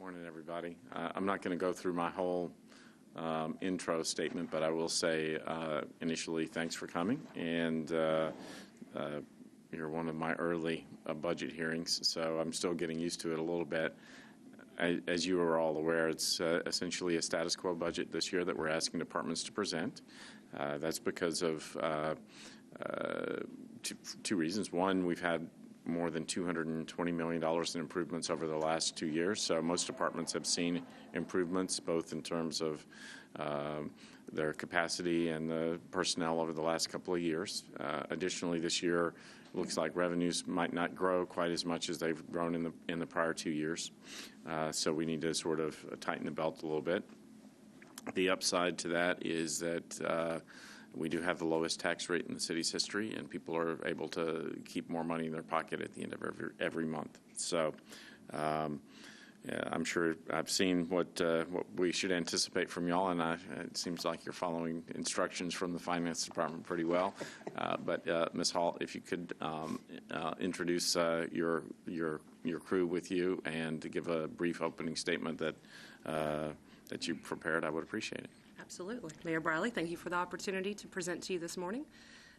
Morning, everybody. I'm not going to go through my whole intro statement, but I will say initially, thanks for coming. And you're one of my early budget hearings, so I'm still getting used to it a little bit. As you are all aware, it's essentially a status quo budget this year that we're asking departments to present. That's because of two reasons. One, we've had more than $220 million in improvements over the last 2 years. So most departments have seen improvements, both in terms of their capacity and the personnel over the last couple of years. Additionally, this year, it looks like revenues might not grow quite as much as they've grown in the prior 2 years. So we need to sort of tighten the belt a little bit. The upside to that is that we do have the lowest tax rate in the city's history, and people are able to keep more money in their pocket at the end of every month. So I'm sure I've seen what we should anticipate from y'all, and it seems like you're following instructions from the finance department pretty well. But Ms. Hall, if you could introduce your crew with you and to give a brief opening statement that you prepared, I would appreciate it. Absolutely. Mayor Briley, thank you for the opportunity to present to you this morning.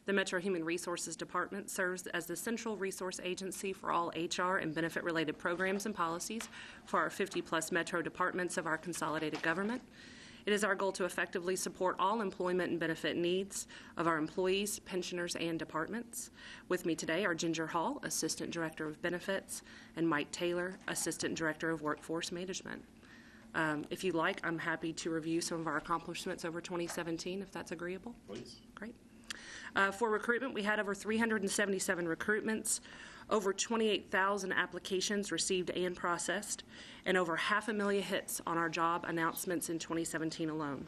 The Metro Human Resources Department serves as the central resource agency for all HR and benefit-related programs and policies for our 50-plus Metro departments of our consolidated government. It is our goal to effectively support all employment and benefit needs of our employees, pensioners, and departments. With me today are Ginger Hall, Assistant Director of Benefits, and Mike Taylor, Assistant Director of Workforce Management. If you'd like, I'm happy to review some of our accomplishments over 2017, if that's agreeable. Please. Great. For recruitment, we had over 377 recruitments, over 28,000 applications received and processed, and over 500,000 hits on our job announcements in 2017 alone.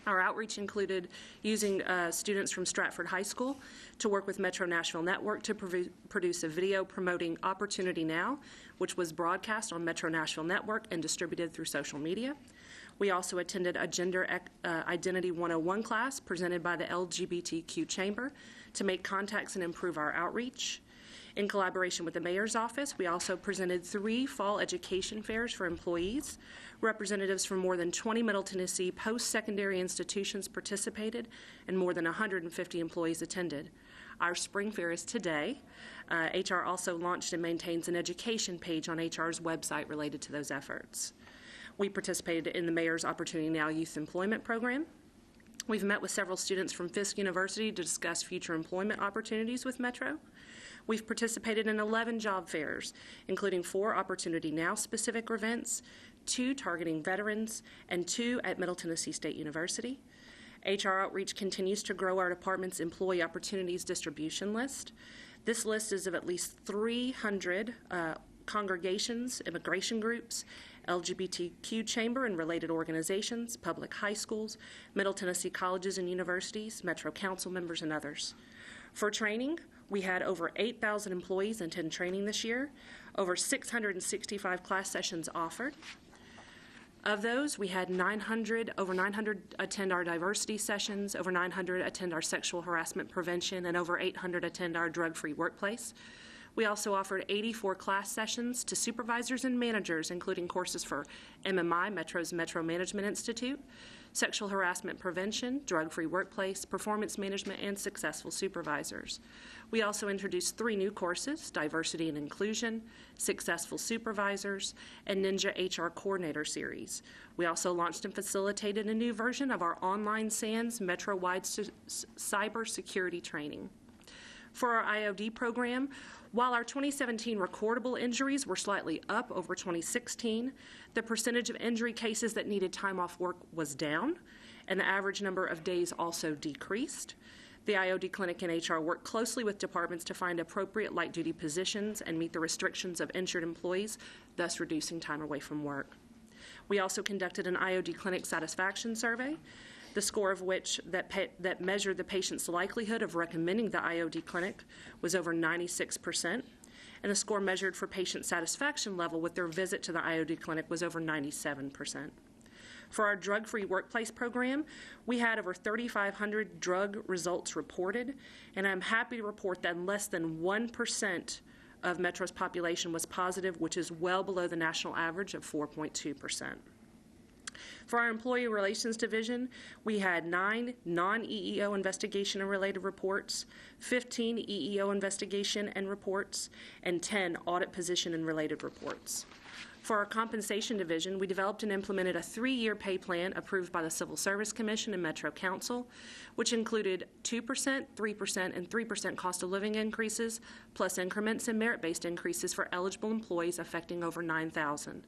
Our outreach included using students from Stratford High School to work with Metro Nashville Network to produce a video promoting Opportunity Now, which was broadcast on Metro Nashville Network and distributed through social media. We also attended a Gender Identity 101 class presented by the LGBTQ Chamber to make contacts and improve our outreach. In collaboration with the Mayor's Office, we also presented 3 fall education fairs for employees. Representatives from more than 20 Middle Tennessee post-secondary institutions participated, and more than 150 employees attended. Our spring fair is today. HR also launched and maintains an education page on HR's website related to those efforts. We participated in the Mayor's Opportunity Now Youth Employment Program. We've met with several students from Fisk University to discuss future employment opportunities with Metro. We've participated in 11 job fairs, including 4 Opportunity Now specific events, 2 targeting veterans, and 2 at Middle Tennessee State University. HR Outreach continues to grow our department's employee opportunities distribution list. This list is of at least 300 congregations, immigration groups, LGBTQ chamber and related organizations, public high schools, Middle Tennessee colleges and universities, Metro Council members, and others. For training, we had over 8,000 employees attend training this year, over 665 class sessions offered. Of those, we had over 900 attend our diversity sessions, over 900 attend our sexual harassment prevention, and over 800 attend our drug-free workplace. We also offered 84 class sessions to supervisors and managers, including courses for MMI, Metro's Metro Management Institute, sexual harassment prevention, drug-free workplace, performance management, and successful supervisors. We also introduced 3 new courses, diversity and inclusion, successful supervisors, and Ninja HR Coordinator series. We also launched and facilitated a new version of our online SANS Metro-wide cybersecurity training. For our IOD program, while our 2017 recordable injuries were slightly up over 2016, the percentage of injury cases that needed time off work was down, and the average number of days also decreased. The IOD clinic and HR worked closely with departments to find appropriate light-duty positions and meet the restrictions of injured employees, thus reducing time away from work. We also conducted an IOD clinic satisfaction survey, the score of which that measured the patient's likelihood of recommending the IOD clinic was over 96%, and the score measured for patient satisfaction level with their visit to the IOD clinic was over 97%. For our drug-free workplace program, we had over 3,500 drug results reported, and I'm happy to report that less than 1% of Metro's population was positive, which is well below the national average of 4.2%. For our Employee Relations Division, we had 9 non-EEO investigation and related reports, 15 EEO investigation and reports, and 10 audit position and related reports. For our Compensation Division, we developed and implemented a 3-year pay plan approved by the Civil Service Commission and Metro Council, which included 2%, 3%, and 3% cost of living increases, plus increments and merit-based increases for eligible employees affecting over 9,000.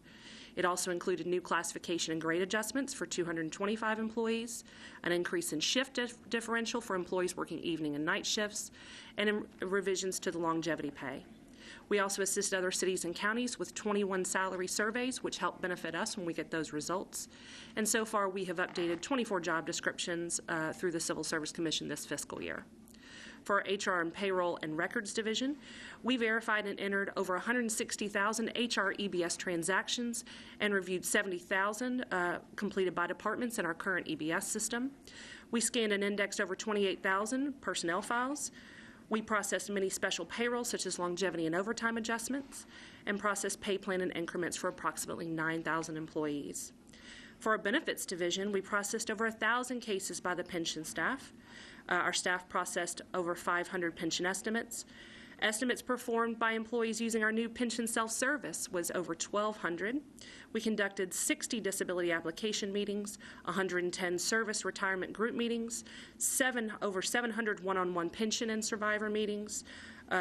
It also included new classification and grade adjustments for 225 employees, an increase in shift differential for employees working evening and night shifts, and revisions to the longevity pay. We also assist other cities and counties with 21 salary surveys, which help benefit us when we get those results. And so far, we have updated 24 job descriptions through the Civil Service Commission this fiscal year. For our HR and Payroll and Records Division, we verified and entered over 160,000 HR EBS transactions and reviewed 70,000 completed by departments in our current EBS system. We scanned and indexed over 28,000 personnel files. We processed many special payrolls, such as longevity and overtime adjustments, and processed pay plan and increments for approximately 9,000 employees. For our Benefits Division, we processed over 1,000 cases by the pension staff. Our staff processed over 500 pension estimates. Estimates performed by employees using our new pension self-service was over 1,200. We conducted 60 disability application meetings, 110 service retirement group meetings, over 700 one-on-one pension and survivor meetings,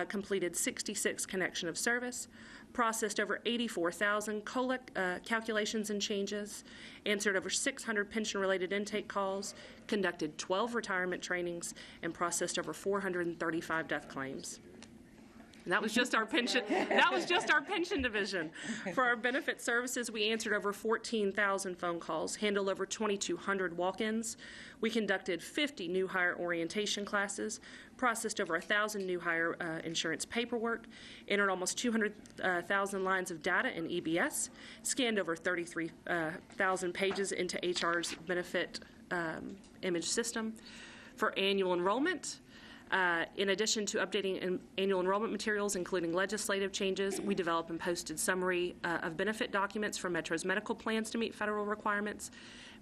completed 66 connection of service, processed over 84,000 COLA calculations and changes, answered over 600 pension-related intake calls, conducted 12 retirement trainings, and processed over 435 death claims. And that was just our pension. That was just our pension division. For our benefit services, we answered over 14,000 phone calls, handled over 2,200 walk-ins. We conducted 50 new hire orientation classes, processed over 1,000 new hire insurance paperwork, entered almost 200,000 lines of data in EBS, scanned over 33,000 pages into HR's benefit image system. For annual enrollment, in addition to updating annual enrollment materials, including legislative changes, we developed and posted summary of benefit documents for Metro's medical plans to meet federal requirements,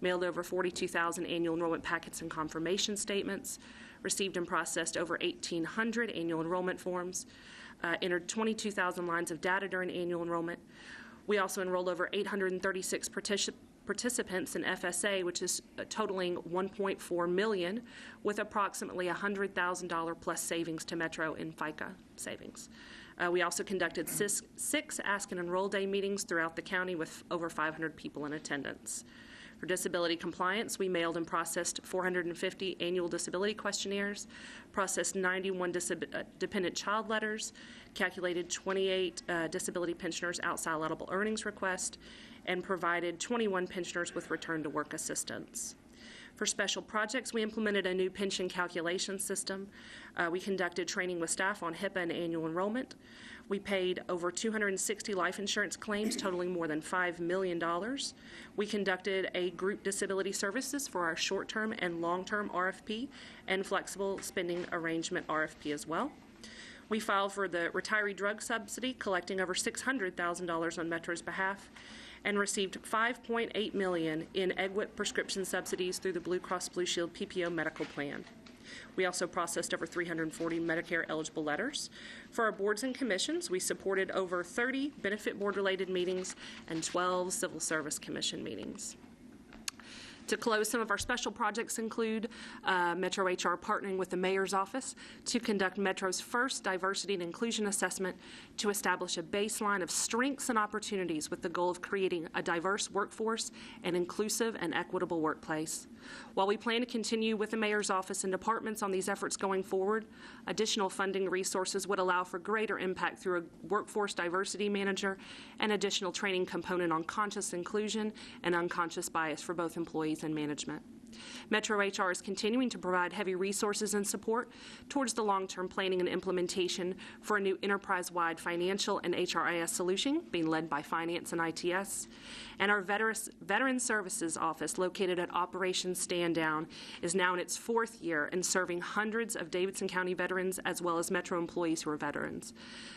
mailed over 42,000 annual enrollment packets and confirmation statements, received and processed over 1,800 annual enrollment forms, entered 22,000 lines of data during annual enrollment. We also enrolled over 836 participants in FSA, which is totaling $1.4 million, with approximately $100,000 plus savings to Metro in FICA savings. We also conducted six Ask and Enroll Day meetings throughout the county with over 500 people in attendance. For disability compliance, we mailed and processed 450 annual disability questionnaires, processed 91 dependent child letters, calculated 28 disability pensioners' outside allowable earnings request, and provided 21 pensioners with return-to-work assistance. For special projects, we implemented a new pension calculation system. We conducted training with staff on HIPAA and annual enrollment. We paid over 260 life insurance claims totaling more than $5 million. We conducted a group disability services for our short-term and long-term RFP and flexible spending arrangement RFP as well. We filed for the retiree drug subsidy, collecting over $600,000 on Metro's behalf, and received $5.8 million in EGWIP prescription subsidies through the Blue Cross Blue Shield PPO medical plan. We also processed over 340 Medicare eligible letters. For our boards and commissions, we supported over 30 benefit board-related meetings and 12 Civil Service Commission meetings. To close, some of our special projects include Metro HR partnering with the Mayor's Office to conduct Metro's first diversity and inclusion assessment to establish a baseline of strengths and opportunities with the goal of creating a diverse workforce and inclusive and equitable workplace. While we plan to continue with the Mayor's Office and departments on these efforts going forward, additional funding resources would allow for greater impact through a workforce diversity manager and additional training component on conscious inclusion and unconscious bias for both employees and management. Metro HR is continuing to provide heavy resources and support towards the long-term planning and implementation for a new enterprise-wide financial and HRIS solution being led by Finance and ITS. And our Veteran Services Office, located at Operation Stand Down, is now in its 4th year and serving hundreds of Davidson County veterans as well as Metro employees who are veterans.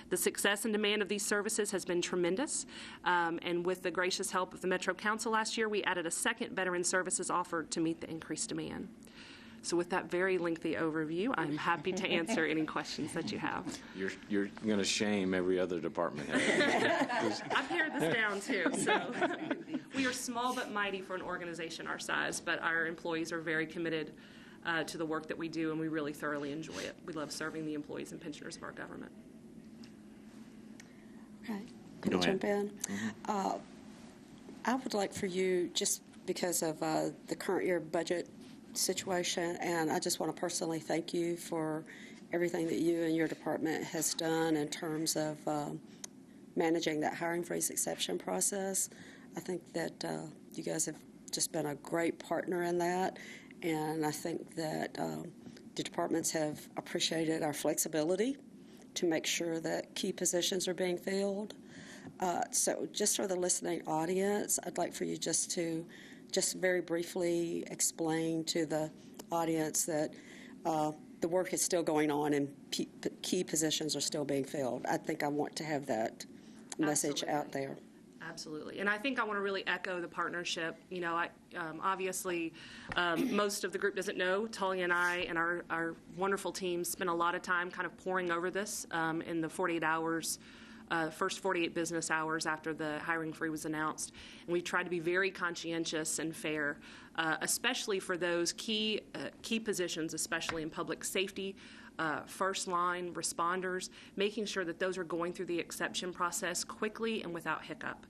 The success and demand of these services has been tremendous, and with the gracious help of the Metro Council last year, we added a second Veteran Services offer to meet the increased demand. So with that very lengthy overview, I'm happy to answer any questions that you have. You're going to shame every other department head. I've pared this down too, so we are small but mighty for an organization our size, but our employees are very committed to the work that we do, and we really thoroughly enjoy it. We love serving the employees and pensioners of our government. Okay, can I jump in? Mm-hmm. I would like for you, just because of the current year budget situation, and I just want to personally thank you for everything that you and your department has done in terms of managing that hiring freeze exception process. I think that you guys have just been a great partner in that, and I think that the departments have appreciated our flexibility to make sure that key positions are being filled. So just for the listening audience, I'd like for you just to very briefly explain to the audience that the work is still going on and key positions are still being filled. I think I want to have that message out there. Absolutely. And I think I want to really echo the partnership. You know, obviously, most of the group doesn't know. Talia and I and our wonderful team spent a lot of time kind of poring over this in the 48 hours, first 48 business hours after the hiring freeze was announced. And we tried to be very conscientious and fair, especially for those key positions, especially in public safety, first line responders, making sure that those are going through the exception process quickly and without hiccup.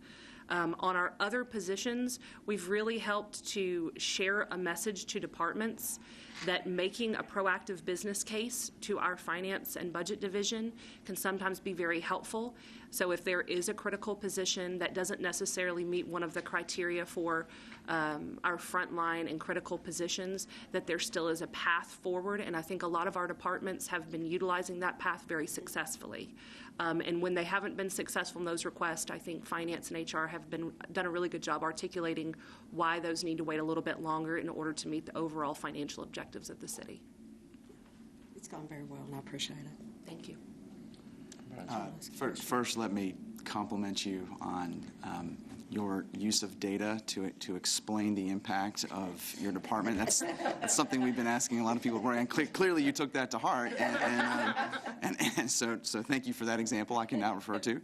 On our other positions, we've really helped to share a message to departments that making a proactive business case to our finance and budget division can sometimes be very helpful. So if there is a critical position that doesn't necessarily meet one of the criteria for our frontline and critical positions, that there still is a path forward, and I think a lot of our departments have been utilizing that path very successfully. And when they haven't been successful in those requests, I think Finance and HR have done a really good job articulating why those need to wait a little bit longer in order to meet the overall financial objectives of the city. It's gone very well, and I appreciate it. Thank you. First, let me compliment you on your use of data to explain the impact of your department. That's something we've been asking a lot of people, and clearly you took that to heart, and so thank you for that example I can now refer to.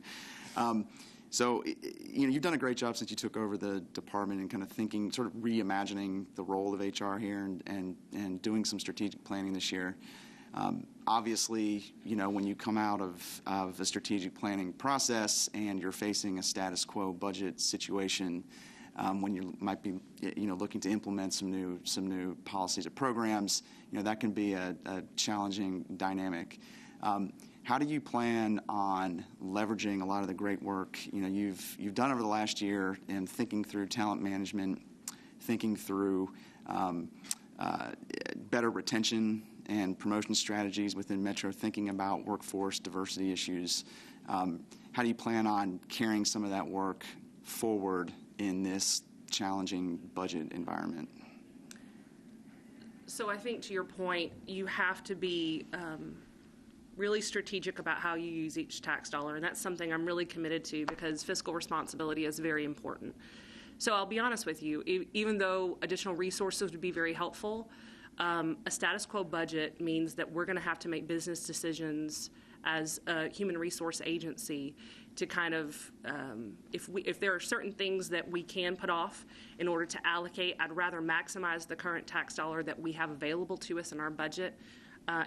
So, you know, you've done a great job since you took over the department and kind of thinking, sort of reimagining the role of HR here and doing some strategic planning this year. Obviously, you know, when you come out of the strategic planning process and you're facing a status quo budget situation, when you might be, you know, looking to implement some new policies or programs, you know, that can be a challenging dynamic. How do you plan on leveraging a lot of the great work, you know, you've done over the last year in thinking through talent management, thinking through better retention and promotion strategies within Metro, thinking about workforce diversity issues? How do you plan on carrying some of that work forward in this challenging budget environment? So I think, to your point, you have to be really strategic about how you use each tax dollar, and that's something I'm really committed to because fiscal responsibility is very important. So I'll be honest with you, even though additional resources would be very helpful, a status quo budget means that we're going to have to make business decisions as a human resource agency to kind of, if there are certain things that we can put off in order to allocate, I'd rather maximize the current tax dollar that we have available to us in our budget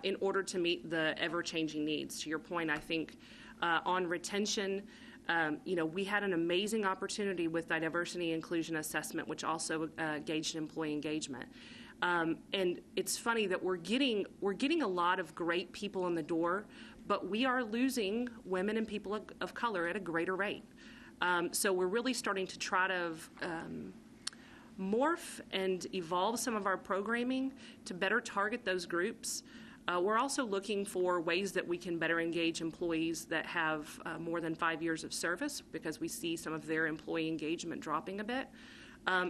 in order to meet the ever-changing needs. To your point, I think on retention, you know, we had an amazing opportunity with the diversity inclusion assessment, which also gauged employee engagement. And it's funny that we're getting a lot of great people in the door, but we are losing women and people of color at a greater rate. So we're really starting to try to morph and evolve some of our programming to better target those groups. We're also looking for ways that we can better engage employees that have more than 5 years of service, because we see some of their employee engagement dropping a bit.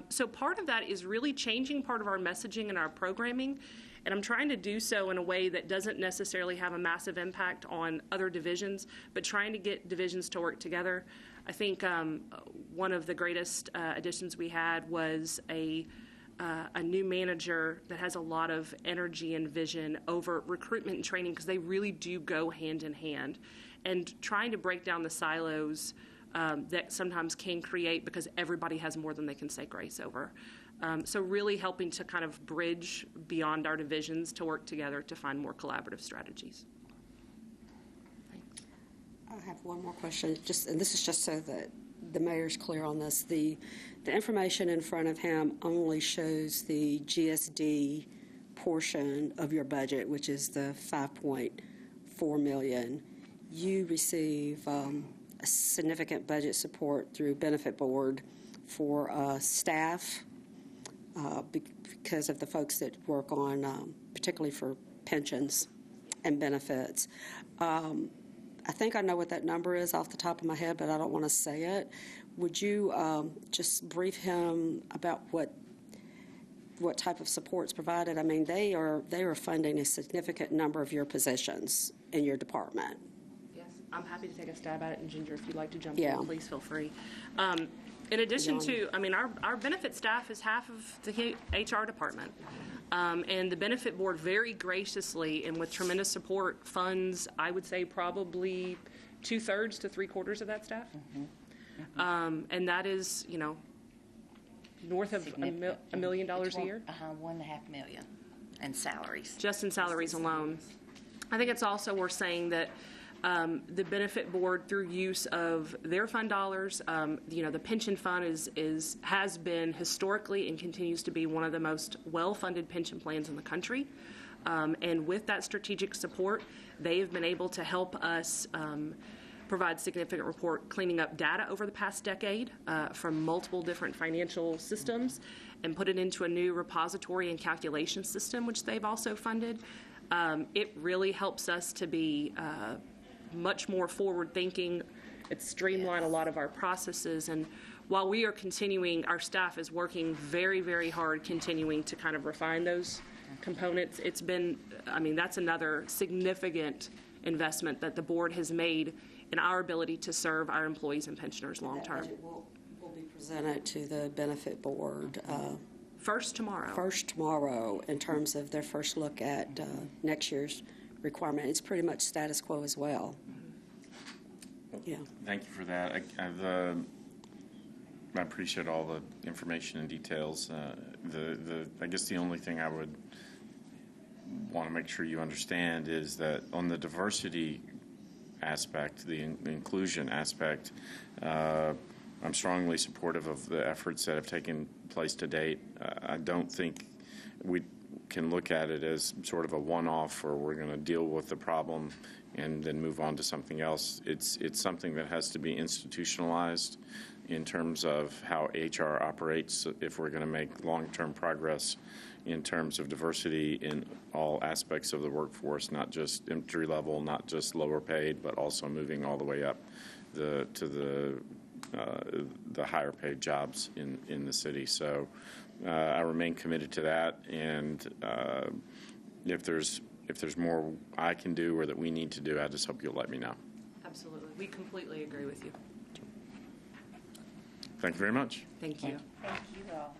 So part of that is really changing part of our messaging and our programming, and I'm trying to do so in a way that doesn't necessarily have a massive impact on other divisions, but trying to get divisions to work together. I think one of the greatest additions we had was a new manager that has a lot of energy and vision over recruitment and training, because they really do go hand in hand, and trying to break down the silos that sometimes can create because everybody has more than they can say grace over. So really helping to kind of bridge beyond our divisions to work together to find more collaborative strategies. Thanks. I have one more question, and this is just so that the mayor's clear on this. The information in front of him only shows the GSD portion of your budget, which is the $5.4 million. You receive a significant budget support through Benefit Board for staff because of the folks that work on, particularly for pensions and benefits. I think I know what that number is off the top of my head, but I don't want to say it. Would you just brief him about what type of support's provided? I mean, they are funding a significant number of your positions in your department. Yes, I'm happy to take a stab at it, and Ginger, if you'd like to jump Yeah. in, please feel free. In addition to, I mean, our benefit staff is half of the HR department. And the Benefit Board very graciously and with tremendous support funds, I would say probably 2/3 to 3/4 of that staff. And that is, north of $1 million a year. $1.5 million in salaries. Just in salaries alone. I think it's also worth saying that the Benefit Board, through use of their fund dollars, the pension fund has been historically and continues to be one of the most well-funded pension plans in the country. And with that strategic support, they have been able to help us provide significant report cleaning up data over the past decade from multiple different financial systems and put it into a new repository and calculation system, which they've also funded. It really helps us to be much more forward-thinking. It's streamlined a lot of our processes, and while we are continuing, our staff is working very, very hard continuing to kind of refine those components. It's been, that's another significant investment that the board has made in our ability to serve our employees and pensioners long-term. That budget will be presented to the Benefit Board First tomorrow. First tomorrow in terms of their first look at next year's requirement. It's pretty much status quo as well. Yeah. Thank you for that. I appreciate all the information and details. I guess the only thing I would want to make sure you understand is that on the diversity aspect, the inclusion aspect, I'm strongly supportive of the efforts that have taken place to date. I don't think we can look at it as sort of a one-off, or we're going to deal with the problem and then move on to something else. It's something that has to be institutionalized in terms of how HR operates if we're going to make long-term progress in terms of diversity in all aspects of the workforce, not just entry level, not just lower paid, but also moving all the way up to the higher paid jobs in the city. So I remain committed to that, and if there's more I can do or that we need to do, I just hope you'll let me know. Absolutely. We completely agree with you. Thank you very much. Thank you. Thank you all.